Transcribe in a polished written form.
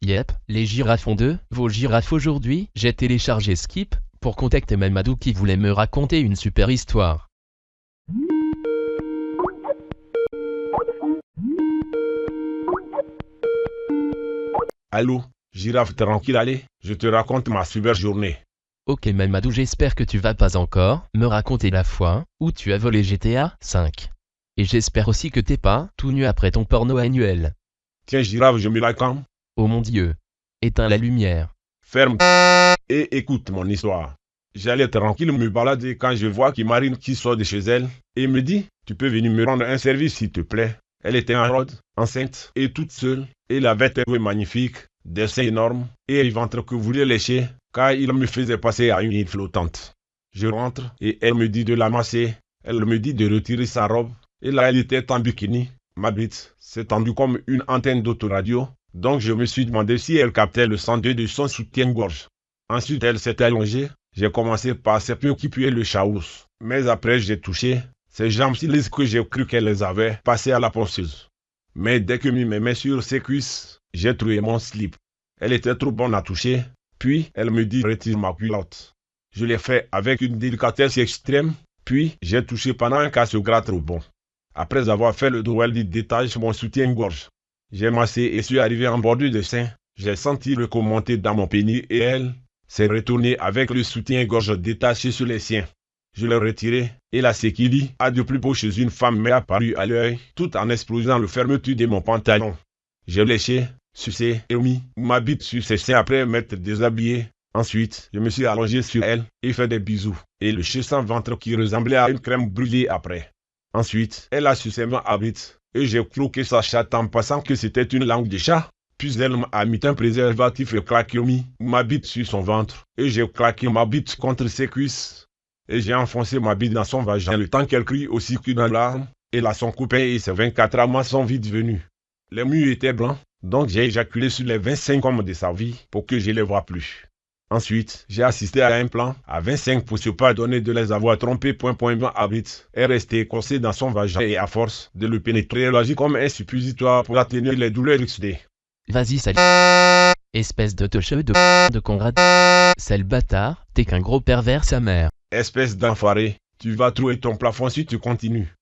Yep, les girafes ont vos girafes aujourd'hui. J'ai téléchargé Skip pour contacter Mamadou qui voulait me raconter une super histoire. Allô, girafe tranquille, allez, je te raconte ma super journée. Ok Mamadou, j'espère que tu vas pas encore me raconter la fois où tu as volé GTA 5. Et j'espère aussi que t'es pas tout nu après ton porno annuel. Tiens girafe, je me la calme. Oh mon Dieu. Éteins la lumière. Ferme et écoute mon histoire. J'allais tranquille me balader quand je vois Marine qui sort de chez elle et me dit « Tu peux venir me rendre un service s'il te plaît ?» Elle était en robe, enceinte et toute seule. Et elle avait un jouet magnifique, des seins énormes et un ventre que voulait lécher car il me faisait passer à une île flottante. Je rentre et elle me dit de la masser. Elle me dit de retirer sa robe. Et là elle était en bikini. Ma bite s'est tendue comme une antenne d'autoradio. Donc je me suis demandé si elle captait le 102 de son soutien-gorge. Ensuite elle s'est allongée. J'ai commencé par ses pieds qui puaient le chaos. Mais après j'ai touché ses jambes si lisses que j'ai cru qu'elle les avait passées à la ponceuse. Mais dès que mis mes mains sur ses cuisses, j'ai trouvé mon slip. Elle était trop bonne à toucher. Puis elle me dit retire ma culotte. Je l'ai fait avec une délicatesse extrême. Puis j'ai touché pendant qu'elle se gratte au bon. Après avoir fait le dos, elle dit détache mon soutien-gorge. J'ai massé et suis arrivé en bordure de sein. J'ai senti le commenter dans mon pénis et elle s'est retournée avec le soutien-gorge détaché sur les siens. Je l'ai retiré et la séquille a de plus beau chez une femme m'est apparue à l'œil tout en explosant le fermeture de mon pantalon. J'ai léché, sucé et mis ma bite sur ses seins après m'être déshabillé. Ensuite, je me suis allongé sur elle et fait des bisous et le chassant ventre qui ressemblait à une crème brûlée après. Ensuite, elle a sucé ma bite et j'ai croqué sa chatte en pensant que c'était une langue de chat. Puis elle m'a mis un préservatif et claqué ma bite sur son ventre et j'ai claqué ma bite contre ses cuisses. Et j'ai enfoncé ma bite dans son vagin le temps qu'elle crie aussi qu'une larme. Et là son copain et ses 24 amants sont vite venus. Les murs étaient blancs, donc j'ai éjaculé sur les 25 hommes de sa vie pour que je les voie plus. Ensuite, j'ai assisté à un plan à 25 pour se pardonner de les avoir trompés. Ma bite est restée coincée dans son vagin et à force de le pénétrer, elle agit comme un suppositoire pour atténuer les douleurs XD. Vas-y salut. Espèce de tocheux de Conrad. Sale bâtard, t'es qu'un gros pervers sa mère. Espèce d'enfoiré, tu vas trouver ton plafond si tu continues.